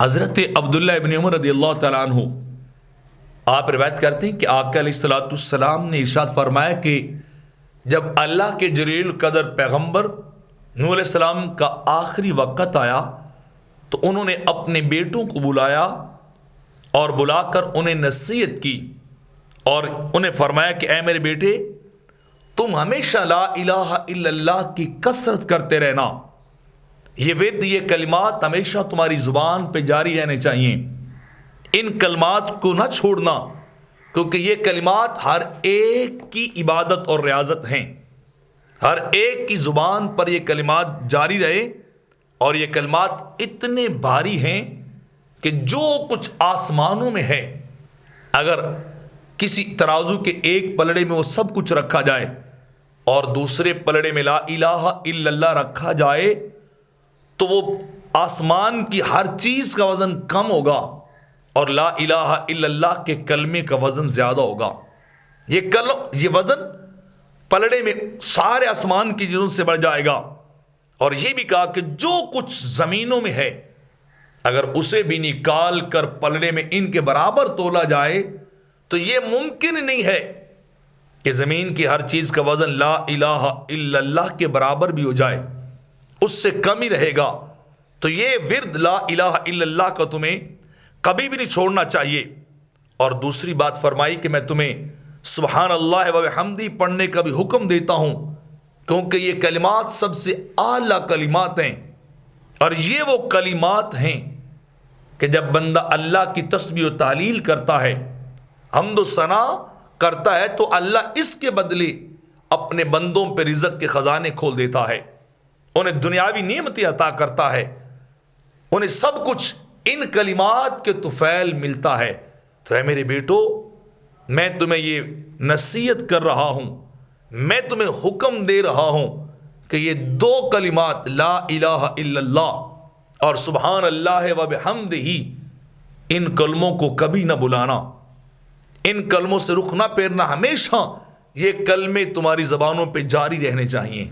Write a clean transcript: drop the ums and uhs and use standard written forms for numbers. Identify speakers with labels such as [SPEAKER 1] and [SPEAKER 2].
[SPEAKER 1] حضرت عبداللہ ابن عمر رضی اللہ تعالیٰ عنہ آپ روایت کرتے ہیں کہ آقا علیہ الصلوۃ والسلام نے ارشاد فرمایا کہ جب اللہ کے جلیل القدر پیغمبر نوح علیہ السلام کا آخری وقت آیا تو انہوں نے اپنے بیٹوں کو بلایا اور بلا کر انہیں نصیحت کی اور انہیں فرمایا کہ اے میرے بیٹے تم ہمیشہ لا الہ الا اللہ کی کثرت کرتے رہنا، یہ ورد، یہ کلمات ہمیشہ تمہاری زبان پہ جاری رہنے چاہیے، ان کلمات کو نہ چھوڑنا، کیونکہ یہ کلمات ہر ایک کی عبادت اور ریاضت ہیں، ہر ایک کی زبان پر یہ کلمات جاری رہے، اور یہ کلمات اتنے بھاری ہیں کہ جو کچھ آسمانوں میں ہے اگر کسی ترازو کے ایک پلڑے میں وہ سب کچھ رکھا جائے اور دوسرے پلڑے میں لا الہ الا اللہ رکھا جائے تو وہ آسمان کی ہر چیز کا وزن کم ہوگا اور لا الہ الا اللہ کے کلمے کا وزن زیادہ ہوگا۔ یہ وزن پلڑے میں سارے آسمان کی چیزوں سے بڑھ جائے گا۔ اور یہ بھی کہا کہ جو کچھ زمینوں میں ہے اگر اسے بھی نکال کر پلڑے میں ان کے برابر تولا جائے تو یہ ممکن نہیں ہے کہ زمین کی ہر چیز کا وزن لا الہ الا اللہ کے برابر بھی ہو جائے، اس سے کم ہی رہے گا۔ تو یہ ورد لا الہ الا اللہ کا تمہیں کبھی بھی نہیں چھوڑنا چاہیے۔ اور دوسری بات فرمائی کہ میں تمہیں سبحان اللہ و بحمدہ پڑھنے کا بھی حکم دیتا ہوں، کیونکہ یہ کلمات سب سے اعلیٰ کلمات ہیں، اور یہ وہ کلمات ہیں کہ جب بندہ اللہ کی تسبیح و تحلیل کرتا ہے، حمد و ثنا کرتا ہے، تو اللہ اس کے بدلے اپنے بندوں پہ رزق کے خزانے کھول دیتا ہے، انہیں دنیاوی نعمتیں عطا کرتا ہے، انہیں سب کچھ ان کلمات کے طفیل ملتا ہے۔ تو اے میرے بیٹو، میں تمہیں یہ نصیحت کر رہا ہوں، میں تمہیں حکم دے رہا ہوں کہ یہ دو کلمات لا الہ الا اللہ اور سبحان اللہ و بحمدہ، ان کلموں کو کبھی نہ بلانا، ان کلموں سے رخ نہ پھیرنا، ہمیشہ یہ کلمے تمہاری زبانوں پہ جاری رہنے چاہیے۔